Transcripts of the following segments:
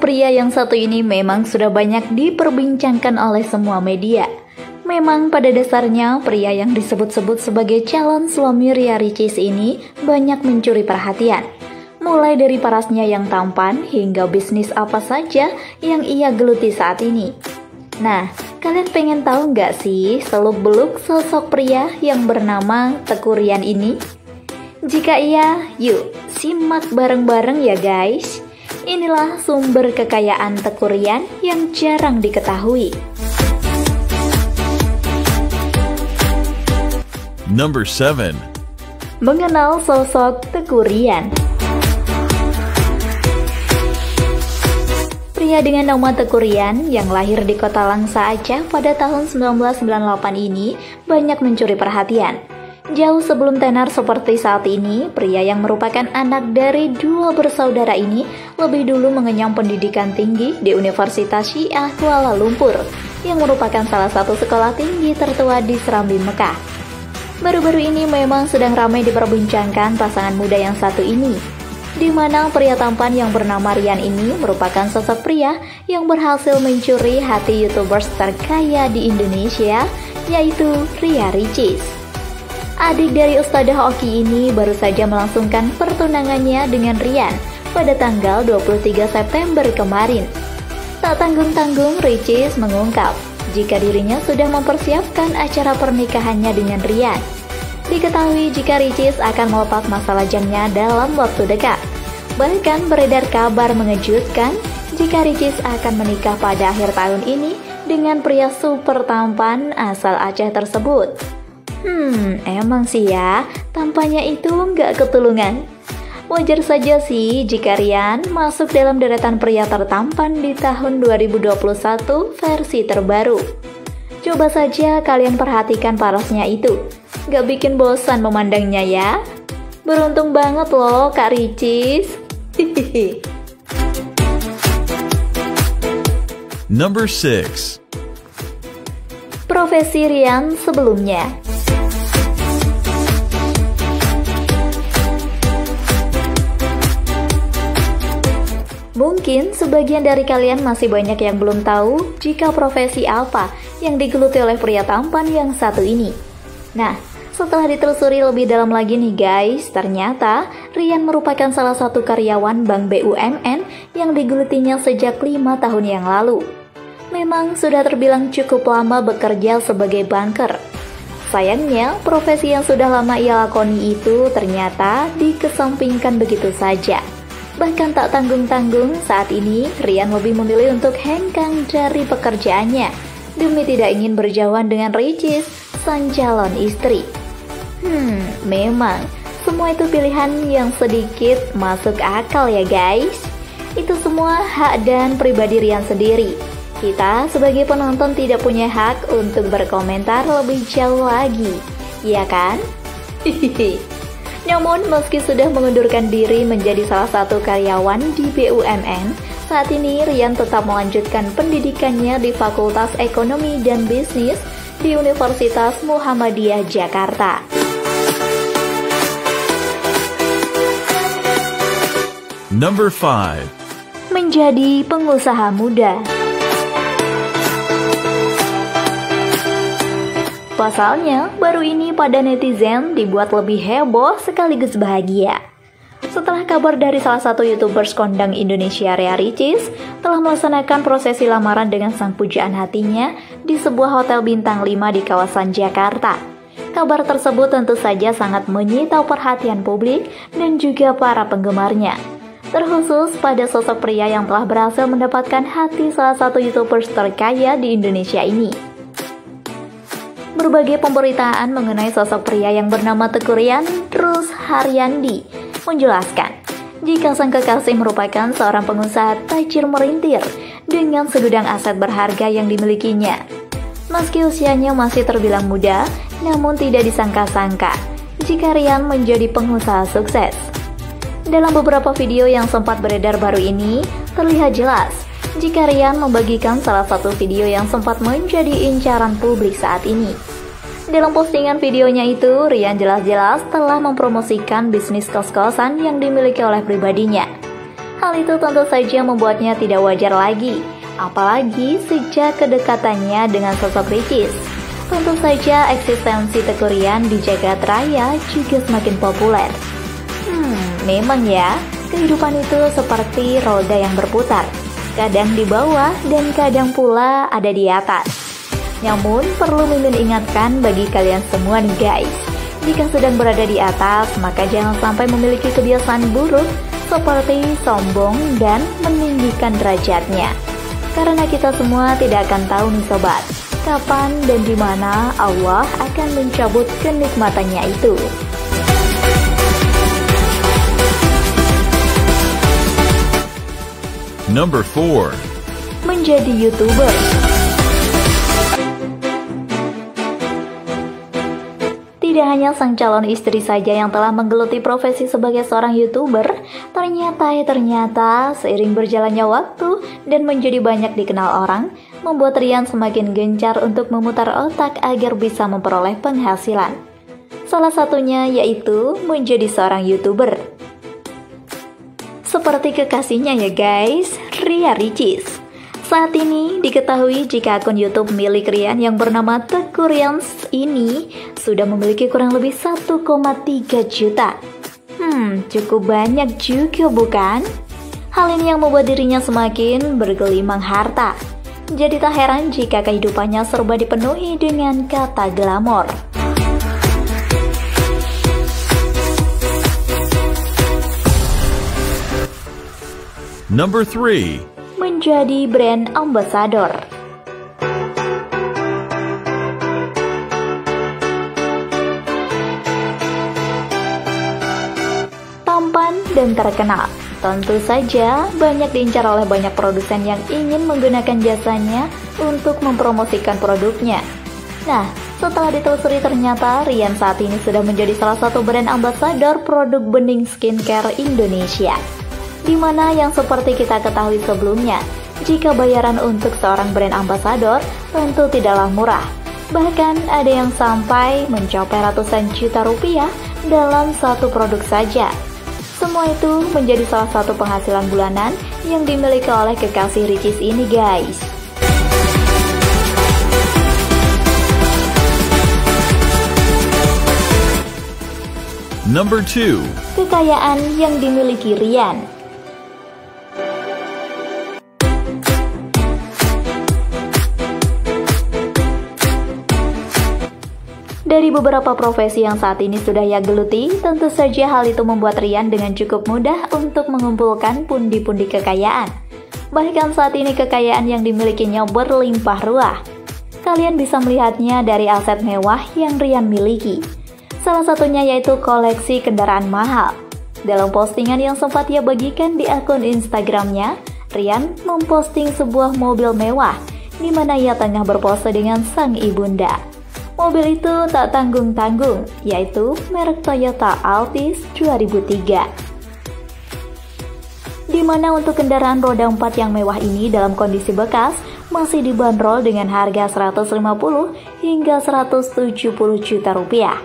pria yang satu ini memang sudah banyak diperbincangkan oleh semua media. Memang pada dasarnya pria yang disebut-sebut sebagai calon suami Ria Ricis ini banyak mencuri perhatian. Mulai dari parasnya yang tampan hingga bisnis apa saja yang ia geluti saat ini. Nah, kalian pengen tahu nggak sih seluk-beluk sosok pria yang bernama Teuku Ryan ini? Jika iya, yuk simak bareng-bareng ya guys. Inilah sumber kekayaan Teuku Ryan yang jarang diketahui. Number 7. Mengenal sosok Teuku Ryan. Pria dengan nama Teuku Ryan yang lahir di kota Langsa, Aceh pada tahun 1998 ini banyak mencuri perhatian. Jauh sebelum tenar seperti saat ini, pria yang merupakan anak dari dua bersaudara ini lebih dulu mengenyam pendidikan tinggi di Universitas Syiah Kuala Lumpur, yang merupakan salah satu sekolah tinggi tertua di Serambi, Mekah. Baru-baru ini memang sedang ramai diperbincangkan pasangan muda yang satu ini, di mana pria tampan yang bernama Ryan ini merupakan sosok pria yang berhasil mencuri hati YouTubers terkaya di Indonesia, yaitu Ria Ricis. Adik dari Ustadzah Oki ini baru saja melangsungkan pertunangannya dengan Ryan pada tanggal 23 September kemarin. Tak tanggung-tanggung, Ricis mengungkap jika dirinya sudah mempersiapkan acara pernikahannya dengan Ryan. Diketahui jika Ricis akan melepas masa lajangnya dalam waktu dekat. Bahkan beredar kabar mengejutkan jika Ricis akan menikah pada akhir tahun ini dengan pria super tampan asal Aceh tersebut. Emang sih ya, tampaknya itu nggak ketulungan. Wajar saja sih jika Ryan masuk dalam deretan pria tertampan di tahun 2021 versi terbaru. Coba saja kalian perhatikan parasnya itu, nggak bikin bosan memandangnya ya. Beruntung banget loh Kak Ricis. Number 6. Profesi Ryan sebelumnya. Mungkin sebagian dari kalian masih banyak yang belum tahu jika profesi apa yang digeluti oleh pria tampan yang satu ini. Nah, setelah ditelusuri lebih dalam lagi nih guys, ternyata Ryan merupakan salah satu karyawan Bank BUMN yang digelutinya sejak 5 tahun yang lalu. Memang sudah terbilang cukup lama bekerja sebagai banker. Sayangnya, profesi yang sudah lama ia lakoni itu ternyata dikesampingkan begitu saja. Bahkan tak tanggung-tanggung, saat ini Ryan lebih memilih untuk hengkang dari pekerjaannya demi tidak ingin berjauhan dengan Ricis, sang calon istri. Memang semua itu pilihan yang sedikit masuk akal ya guys. Itu semua hak dan pribadi Ryan sendiri. Kita sebagai penonton tidak punya hak untuk berkomentar lebih jauh lagi, ya kan? Namun meski sudah mengundurkan diri menjadi salah satu karyawan di BUMN, saat ini Ryan tetap melanjutkan pendidikannya di Fakultas Ekonomi dan Bisnis di Universitas Muhammadiyah Jakarta. Number 5. Menjadi pengusaha muda. Pasalnya, baru ini pada netizen dibuat lebih heboh sekaligus bahagia. Setelah kabar dari salah satu YouTubers kondang Indonesia, Ria Ricis, telah melaksanakan prosesi lamaran dengan sang pujaan hatinya di sebuah hotel bintang 5 di kawasan Jakarta. Kabar tersebut tentu saja sangat menyita perhatian publik dan juga para penggemarnya. Terkhusus pada sosok pria yang telah berhasil mendapatkan hati salah satu YouTubers terkaya di Indonesia ini. Berbagai pemberitaan mengenai sosok pria yang bernama Teuku Ryan Rus Haryandi menjelaskan jika sang kekasih merupakan seorang pengusaha tajir merintir dengan segudang aset berharga yang dimilikinya. Meski usianya masih terbilang muda, namun tidak disangka-sangka jika Ryan menjadi pengusaha sukses. Dalam beberapa video yang sempat beredar baru ini, terlihat jelas jika Ryan membagikan salah satu video yang sempat menjadi incaran publik saat ini. Dalam postingan videonya itu, Ryan jelas-jelas telah mempromosikan bisnis kos-kosan yang dimiliki oleh pribadinya. Hal itu tentu saja membuatnya tidak wajar lagi, apalagi sejak kedekatannya dengan sosok Ricis. Tentu saja eksistensi Teuku Ryan di jagat raya juga semakin populer. Memang ya, kehidupan itu seperti roda yang berputar, kadang di bawah dan kadang pula ada di atas. Namun perlu Mimin ingatkan bagi kalian semua nih guys, jika sedang berada di atas maka jangan sampai memiliki kebiasaan buruk seperti sombong dan meninggikan derajatnya. Karena kita semua tidak akan tahu nih sobat, kapan dan di mana Allah akan mencabut kenikmatannya itu. Number 4. Menjadi YouTuber. Tidak hanya sang calon istri saja yang telah menggeluti profesi sebagai seorang YouTuber, ternyata seiring berjalannya waktu dan menjadi banyak dikenal orang, membuat Ryan semakin gencar untuk memutar otak agar bisa memperoleh penghasilan. Salah satunya yaitu menjadi seorang YouTuber. Seperti kekasihnya ya guys, Ria Ricis. Saat ini diketahui jika akun YouTube milik Ryan yang bernama Teuku Ryan ini sudah memiliki kurang lebih 1,3 juta. Cukup banyak juga bukan? Hal ini yang membuat dirinya semakin bergelimang harta. Jadi tak heran jika kehidupannya serba dipenuhi dengan kata glamor. Number 3. Menjadi brand ambassador. Tampan dan terkenal, tentu saja banyak diincar oleh banyak produsen yang ingin menggunakan jasanya untuk mempromosikan produknya. Nah, setelah ditelusuri ternyata Ryan saat ini sudah menjadi salah satu brand ambassador produk bening skincare Indonesia. Dimana yang seperti kita ketahui sebelumnya, jika bayaran untuk seorang brand ambassador tentu tidaklah murah. Bahkan ada yang sampai mencapai ratusan juta rupiah dalam satu produk saja. Semua itu menjadi salah satu penghasilan bulanan yang dimiliki oleh kekasih Ricis ini guys. Number 2. Kekayaan yang dimiliki Ryan. Dari beberapa profesi yang saat ini sudah ia geluti, tentu saja hal itu membuat Ryan dengan cukup mudah untuk mengumpulkan pundi-pundi kekayaan. Bahkan saat ini kekayaan yang dimilikinya berlimpah ruah. Kalian bisa melihatnya dari aset mewah yang Ryan miliki. Salah satunya yaitu koleksi kendaraan mahal. Dalam postingan yang sempat ia bagikan di akun Instagramnya, Ryan memposting sebuah mobil mewah, di mana ia tengah berpose dengan sang ibunda. Mobil itu tak tanggung-tanggung, yaitu merek Toyota Altis 2003. Di mana untuk kendaraan roda 4 yang mewah ini dalam kondisi bekas masih dibanderol dengan harga 150 hingga 170 juta rupiah,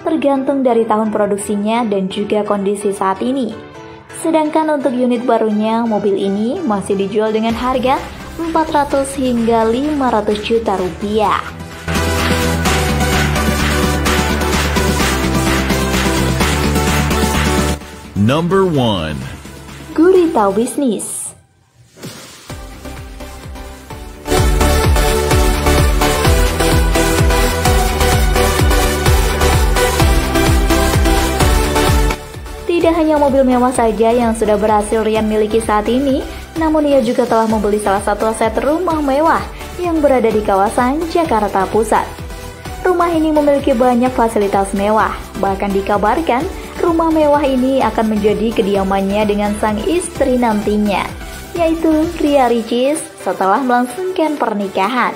tergantung dari tahun produksinya dan juga kondisi saat ini. Sedangkan untuk unit barunya, mobil ini masih dijual dengan harga 400 hingga 500 juta rupiah. Number 1. Gurita bisnis. Tidak hanya mobil mewah saja yang sudah berhasil Ryan miliki saat ini, namun ia juga telah membeli salah satu aset rumah mewah yang berada di kawasan Jakarta Pusat. Rumah ini memiliki banyak fasilitas mewah, bahkan dikabarkan rumah mewah ini akan menjadi kediamannya dengan sang istri nantinya, yaitu Ria Ricis setelah melangsungkan pernikahan.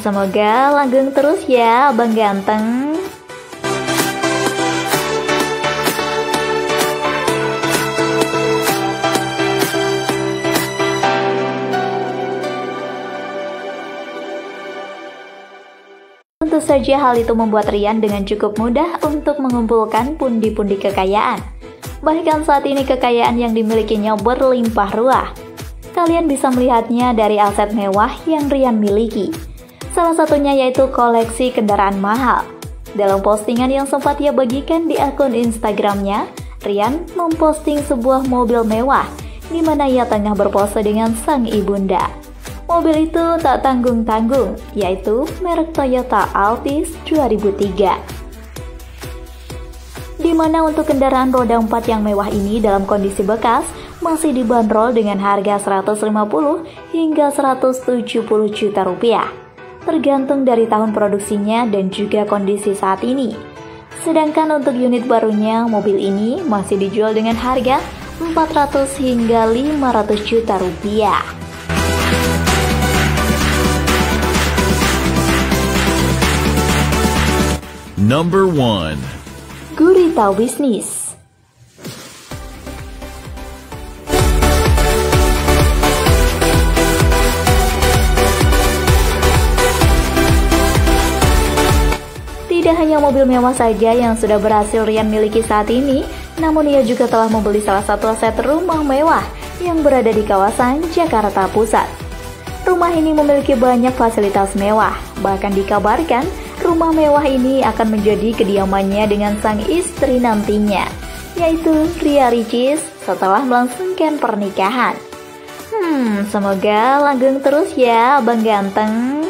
Semoga langgeng terus ya Abang Ganteng. Tentu saja hal itu membuat Ryan dengan cukup mudah untuk mengumpulkan pundi-pundi kekayaan. Bahkan saat ini kekayaan yang dimilikinya berlimpah ruah. Kalian bisa melihatnya dari aset mewah yang Ryan miliki. Salah satunya yaitu koleksi kendaraan mahal. Dalam postingan yang sempat ia bagikan di akun Instagramnya, Ryan memposting sebuah mobil mewah di mana ia tengah berpose dengan sang ibunda. Mobil itu tak tanggung-tanggung, yaitu merek Toyota Altis 2003. Di mana untuk kendaraan roda 4 yang mewah ini dalam kondisi bekas masih dibanderol dengan harga 150 hingga 170 juta rupiah, tergantung dari tahun produksinya dan juga kondisi saat ini. Sedangkan untuk unit barunya, mobil ini masih dijual dengan harga 400 hingga 500 juta rupiah. Number 1. Gurita bisnis. Tidak hanya mobil mewah saja yang sudah berhasil Ryan miliki saat ini, namun ia juga telah membeli salah satu aset rumah mewah yang berada di kawasan Jakarta Pusat. Rumah ini memiliki banyak fasilitas mewah, bahkan dikabarkan rumah mewah ini akan menjadi kediamannya dengan sang istri nantinya, yaitu Ria Ricis setelah melangsungkan pernikahan. Semoga langgeng terus ya Abang Ganteng.